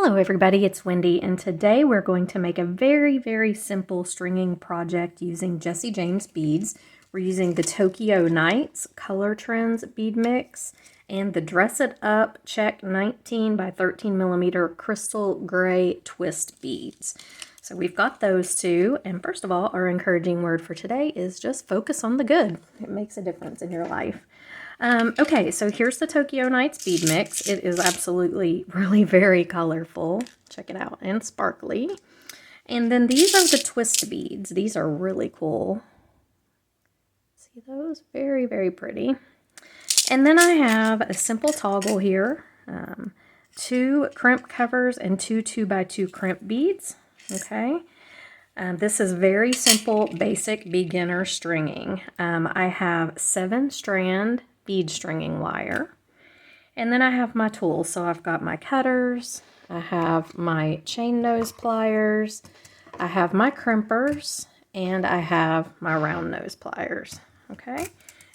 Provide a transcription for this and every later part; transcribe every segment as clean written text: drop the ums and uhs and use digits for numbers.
Hello everybody, it's Wendy, and today we're going to make a very simple stringing project using Jesse James beads. We're using the Tokyo Nights Color Trends bead mix and the Dress It Up Check 19 by 13 millimeter crystal gray twist beads. So we've got those two, and first of all, our encouraging word for today is just focus on the good. It makes a difference in your life. Okay, so here's the Tokyo Nights bead mix. It is absolutely really very colorful. Check it out, and sparkly. And then these are the twist beads. These are really cool. See those? Very pretty. And then I have a simple toggle here, 2 crimp covers and 2 2x2 crimp beads. Okay. This is very simple, basic beginner stringing. I have 7-strand bead stringing wire. And then I have my tools. So I've got my cutters, I have my chain nose pliers, I have my crimpers, and I have my round nose pliers. Okay.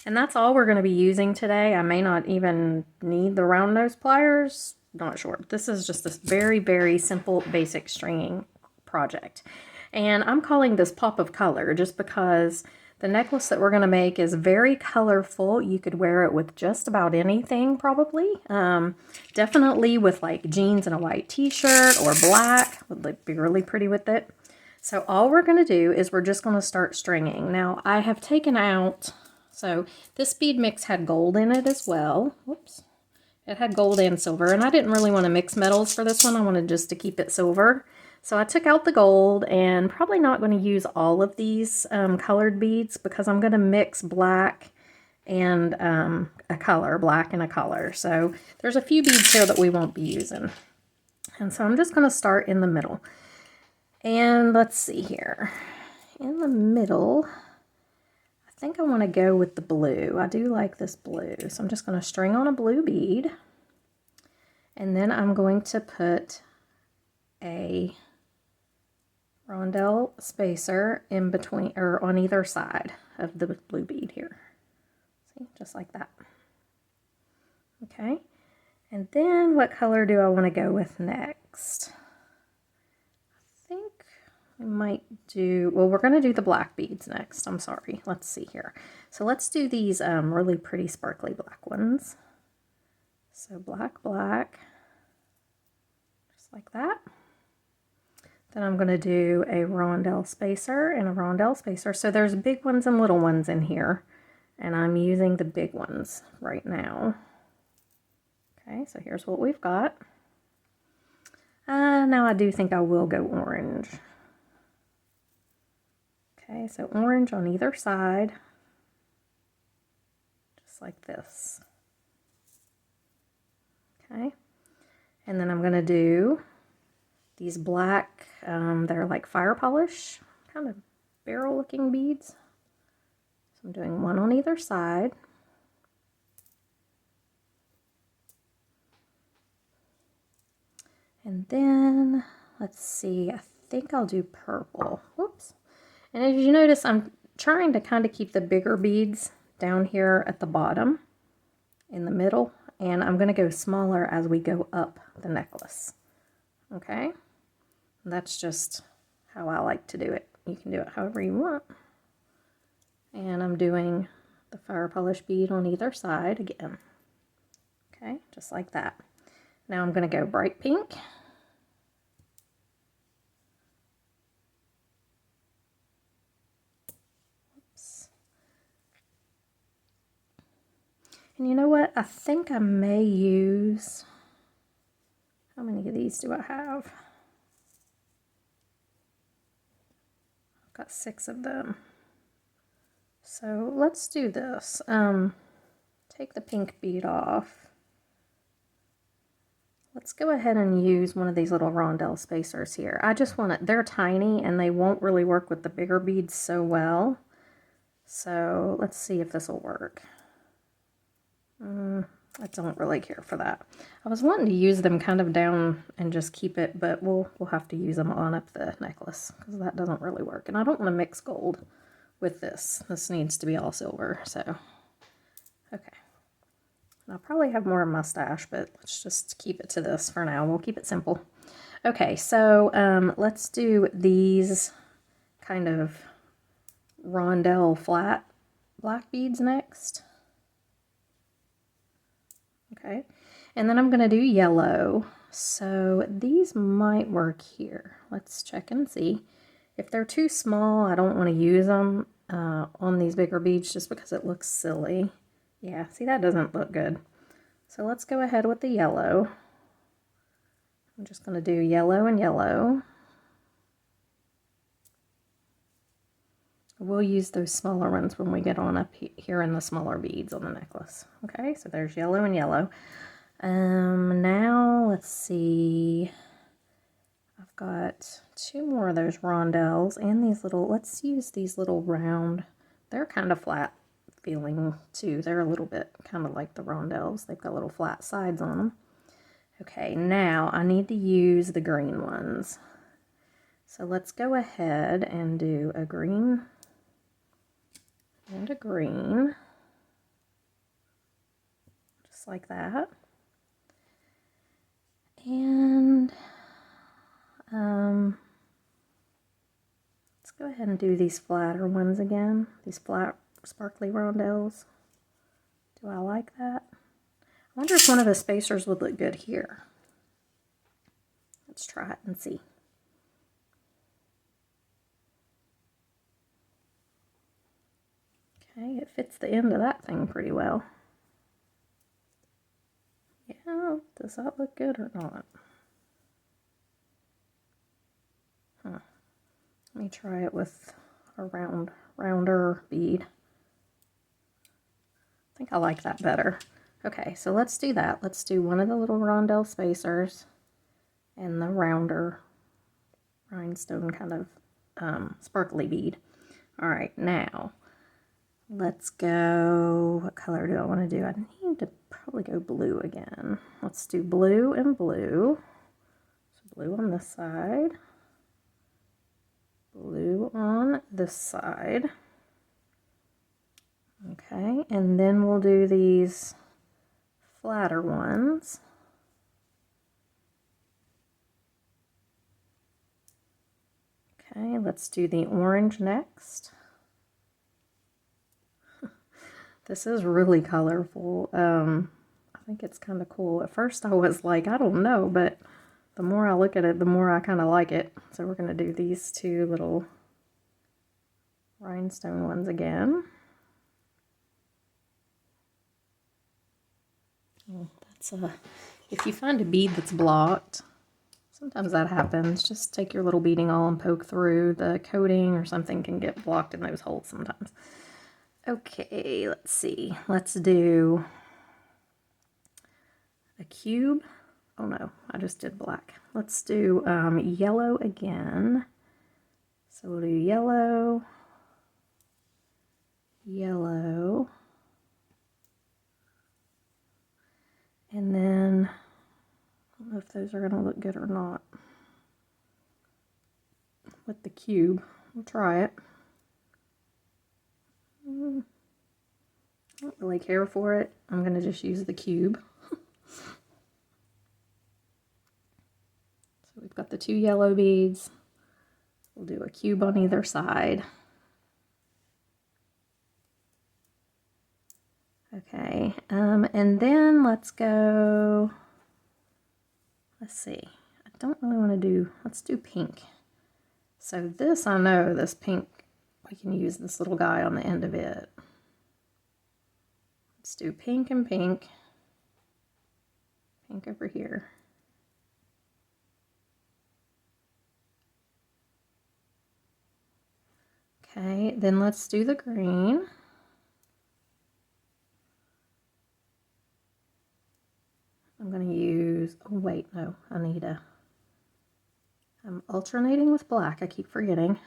And that's all we're going to be using today. I may not even need the round nose pliers. Not sure. This is just this very simple, basic stringing project. And I'm calling this Pop of Color just because the necklace that we're going to make is very colorful. You could wear it with just about anything, probably. Definitely with like jeans and a white t-shirt or black. Would be really pretty with it. So all we're going to do is we're just going to start stringing. Now I have taken out, so this bead mix had gold in it as well. Whoops. It had gold and silver, and I didn't really want to mix metals for this one. I wanted just to keep it silver. So I took out the gold, and probably not going to use all of these colored beads because I'm going to mix black and a color, black and a color. So there's a few beads here that we won't be using. And so I'm just going to start in the middle. And let's see here. In the middle, I think I want to go with the blue. I do like this blue. So I'm just going to string on a blue bead. And then I'm going to put a rondelle spacer in between, or on either side of the blue bead here. See, just like that. Okay. And then what color do I want to go with next? I think I might do, well, we're going to do the black beads next. I'm sorry. Let's see here. So let's do these really pretty sparkly black ones. So black, just like that. Then I'm going to do a rondelle spacer and a rondelle spacer. So there's big ones and little ones in here, and I'm using the big ones right now. Okay, so here's what we've got. Now I do think I will go orange. Okay, so orange on either side, just like this. Okay, and then I'm going to do these black, they're like fire polish, kind of barrel looking beads. So I'm doing one on either side. And then, let's see, I think I'll do purple. Whoops. And as you notice, I'm trying to kind of keep the bigger beads down here at the bottom, in the middle, and I'm going to go smaller as we go up the necklace. Okay? That's just how I like to do it. You can do it however you want. And I'm doing the fire polish bead on either side again. Okay, just like that. Now I'm going to go bright pink. Oops. And you know what? I think I may use, how many of these do I have? Got 6 of them. So let's do this. Take the pink bead off. Let's go ahead and use one of these little rondelle spacers here. I just want it, they're tiny and they won't really work with the bigger beads so well. So let's see if this will work. I don't really care for that. I was wanting to use them kind of down and just keep it, but we'll have to use them on up the necklace because that doesn't really work. And I don't want to mix gold with this. This needs to be all silver, so okay. And I'll probably have more mustache, but let's just keep it to this for now. We'll keep it simple. Okay, so let's do these kind of rondelle flat black beads next. Okay, and then I'm going to do yellow. So these might work here. Let's check and see. If they're too small, I don't want to use them on these bigger beads just because it looks silly. Yeah, see, that doesn't look good. So let's go ahead with the yellow. I'm just going to do yellow and yellow. We'll use those smaller ones when we get on up here in the smaller beads on the necklace. Okay, so there's yellow and yellow. Now let's see. I've got two more of those rondelles and these little, let's use these little round, they're kind of flat feeling too. They're a little bit kind of like the rondelles. They've got little flat sides on them. Okay, now I need to use the green ones. So let's go ahead and do a green and a green, just like that. And let's go ahead and do these flatter ones again, these flat sparkly rondelles. Do I like that? I wonder if one of the spacers would look good here. Let's try it and see. Okay, it fits the end of that thing pretty well. Yeah, does that look good or not? Huh. Let me try it with a rounder bead. I think I like that better. Okay, so let's do that. Let's do one of the little rondelle spacers and the rounder rhinestone kind of sparkly bead. All right, now let's go, what color do I want to do? I need to probably go blue again. Let's do blue and blue. So blue on this side, blue on this side. Okay, and then we'll do these flatter ones. Okay, let's do the orange next. This is really colorful. I think it's kind of cool. At first I was like, I don't know, but the more I look at it, the more I kind of like it. So we're going to do these two little rhinestone ones again. Oh, that's if you find a bead that's blocked, sometimes that happens. Just take your little beading awl and poke through. The coating or something can get blocked in those holes sometimes. Okay, let's see. Let's do a cube. Oh no, I just did black. Let's do yellow again. So we'll do yellow, yellow, and then I don't know if those are going to look good or not with the cube. We'll try it. I don't really care for it. I'm going to just use the cube. So we've got the two yellow beads. We'll do a cube on either side. Okay, and then let's go, let's see, I don't really want to do, let's do pink. So this, I know this pink, we can use this little guy on the end of it. Let's do pink and pink. Pink over here. Okay, then let's do the green. I'm going to use, oh wait, no, I need a, I'm alternating with black, I keep forgetting.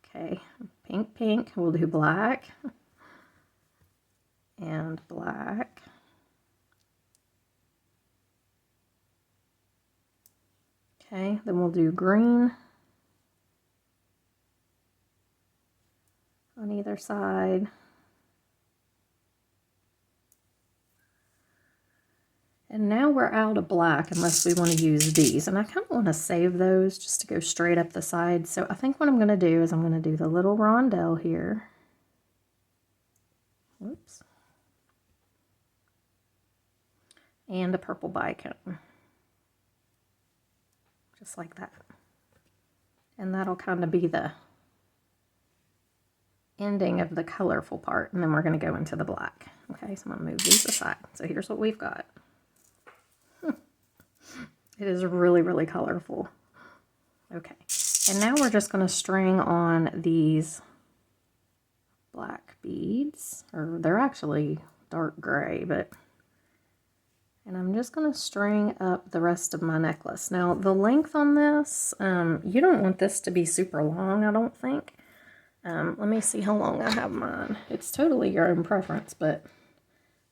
Okay, pink, pink, we'll do black and black. Okay, then we'll do green on either side. And now we're out of black unless we want to use these. And I kind of want to save those just to go straight up the side. So I think what I'm going to do is I'm going to do the little rondelle here. Whoops. And a purple bicone. Just like that. And that'll kind of be the ending of the colorful part. And then we're going to go into the black. Okay, so I'm going to move these aside. So here's what we've got. It is really, really colorful. Okay, and now we're just going to string on these black beads, or they're actually dark gray, and I'm just going to string up the rest of my necklace. Now, the length on this, you don't want this to be super long, I don't think. Let me see how long I have mine. It's totally your own preference, but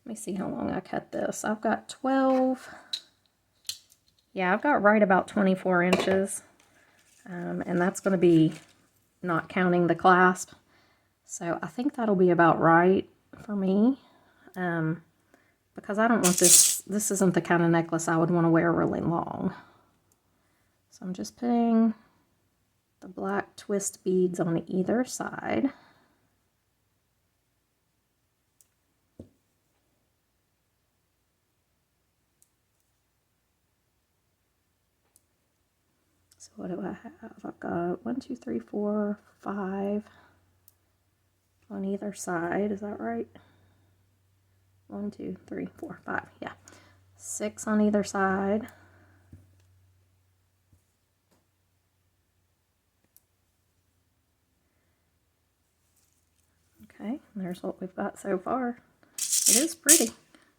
let me see how long I cut this. I've got 12... Yeah, I've got right about 24 inches, and that's going to be not counting the clasp. So I think that'll be about right for me, because I don't want this isn't the kind of necklace I would want to wear really long. So I'm just putting the black twist beads on either side. So what do I have? I've got 1, 2, 3, 4, 5 on either side. Is that right? 1, 2, 3, 4, 5. Yeah. 6 on either side. Okay, and there's what we've got so far. It is pretty.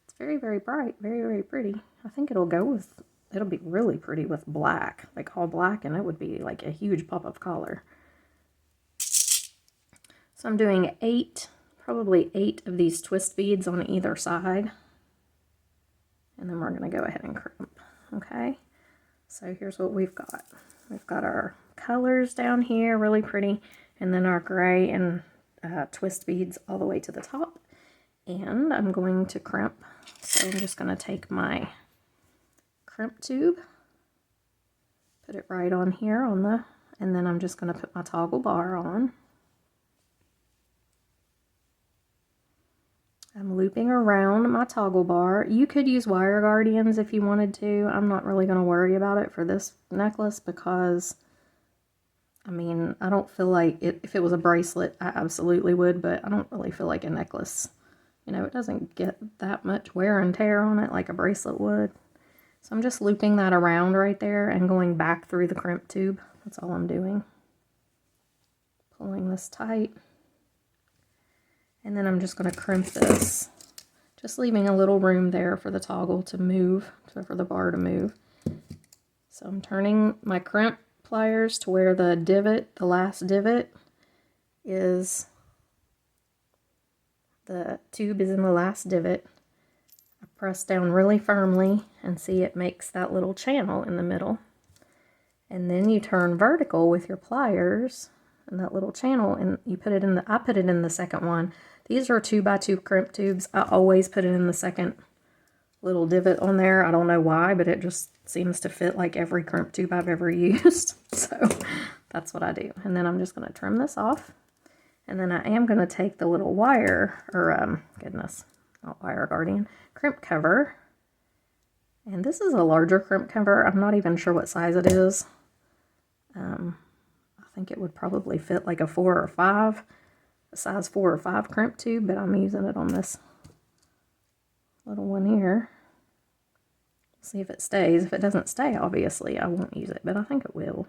It's very, very bright. Very, very pretty. I think it'll be really pretty with black, like all black, and it would be like a huge pop of color. So I'm doing probably 8 of these twist beads on either side. And then we're going to go ahead and crimp. Okay, so here's what we've got. We've got our colors down here, really pretty, and then our gray and twist beads all the way to the top. And I'm going to crimp. So I'm just going to take my crimp tube, put it right on here and then I'm just going to put my toggle bar on. I'm looping around my toggle bar. You could use wire guardians if you wanted to. I'm not really going to worry about it for this necklace because, I mean, I don't feel like if it was a bracelet, I absolutely would, but I don't really feel like a necklace. You know, it doesn't get that much wear and tear on it like a bracelet would. So I'm just looping that around right there and going back through the crimp tube. That's all I'm doing. Pulling this tight. And then I'm just going to crimp this, just leaving a little room there for the toggle to move, so for the bar to move. So I'm turning my crimp pliers to where the divot, the last divot, is, the tube is in the last divot. I press down really firmly and see it makes that little channel in the middle. And then you turn vertical with your pliers and that little channel, and you put it in I put it in the second one. These are 2x2 crimp tubes. I always put it in the second little divot on there. I don't know why, but it just seems to fit like every crimp tube I've ever used. So that's what I do. And then I'm just going to trim this off. And then I am going to take the little wire, or goodness, not wire guardian, crimp cover. And this is a larger crimp cover. I'm not even sure what size it is. I think it would probably fit like a 4 or 5. A size 4 or 5 crimp tube, but I'm using it on this little one here. See if it stays. If it doesn't stay, obviously, I won't use it, but I think it will.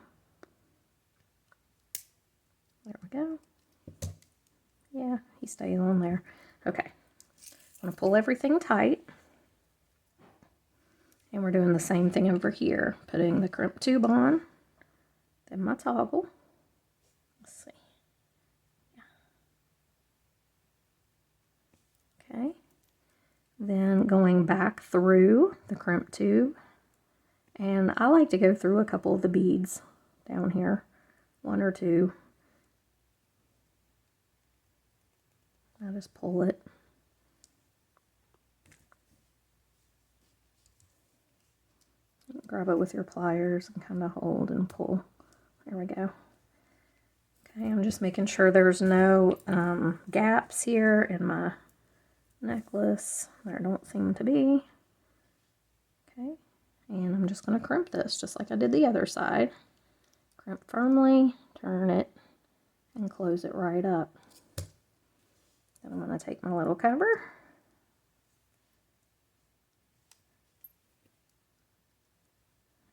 There we go. Yeah, he stays on there. Okay. I'm going to pull everything tight. And we're doing the same thing over here. Putting the crimp tube on, then my toggle. Let's see. Okay, then going back through the crimp tube, and I like to go through a couple of the beads down here, 1 or 2. I just pull it. grab it with your pliers and kind of hold and pull. There we go. Okay, I'm just making sure there's no gaps here in my necklace. There don't seem to be. Okay, and I'm just going to crimp this just like I did the other side. Crimp firmly, turn it, and close it right up. Then I'm going to take my little cover.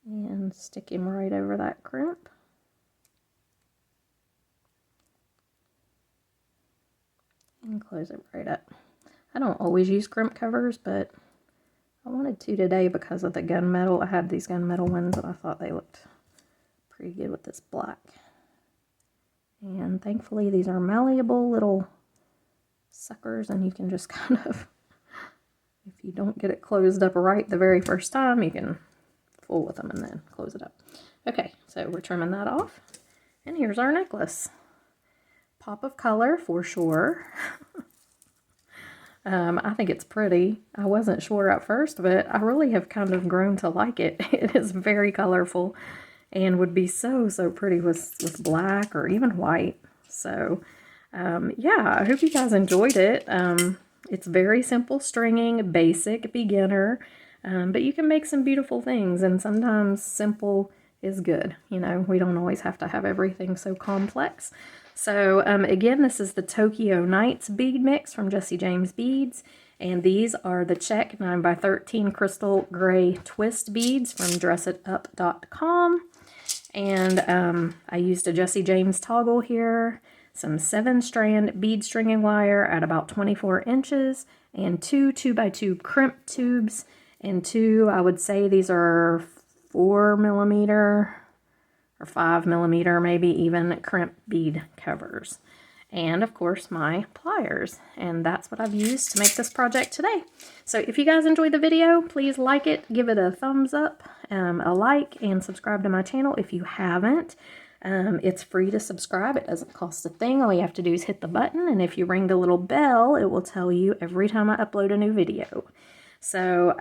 And stick him right over that crimp. And close it right up. I don't always use crimp covers, but I wanted to today because of the gunmetal. I had these gunmetal ones and I thought they looked pretty good with this black. And thankfully these are malleable little suckers, and you can just kind of, if you don't get it closed up right the very first time, you can fool with them and then close it up. Okay, so we're trimming that off. And here's our necklace. Pop of color for sure. I think it's pretty. I wasn't sure at first, but I really have kind of grown to like it. It is very colorful and would be so pretty with black or even white. So yeah, I hope you guys enjoyed it. It's very simple stringing, basic, beginner, but you can make some beautiful things, and sometimes simple is good. You know, we don't always have to have everything so complex. So again, this is the Tokyo Nights bead mix from Jessie James Beads, and these are the check 9x13 crystal gray twist beads from DressItUp.com. And I used a Jessie James toggle here, some 7-strand bead stringing wire at about 24 inches, and 2 2x2 crimp tubes, and 2, I would say these are 4mm or 5mm, maybe even, crimp bead covers. And of course my pliers, and that's what I've used to make this project today. So if you guys enjoyed the video, please like it, give it a thumbs up, a like, and subscribe to my channel if you haven't. It's free to subscribe. It doesn't cost a thing. All you have to do is hit the button, and if you ring the little bell, it will tell you every time I upload a new video. So,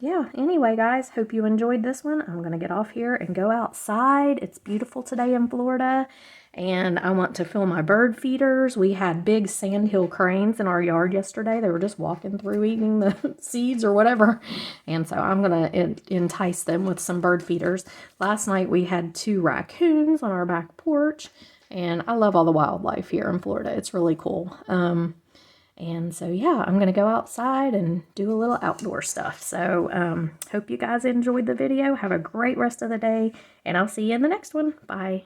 yeah, anyway, guys, hope you enjoyed this one. I'm going to get off here and go outside. It's beautiful today in Florida, and I want to fill my bird feeders. We had big sandhill cranes in our yard yesterday. They were just walking through eating the seeds or whatever, and so I'm going to entice them with some bird feeders. Last night we had 2 raccoons on our back porch, and I love all the wildlife here in Florida. It's really cool. And so, yeah, I'm going to go outside and do a little outdoor stuff. So, hope you guys enjoyed the video. Have a great rest of the day, and I'll see you in the next one. Bye.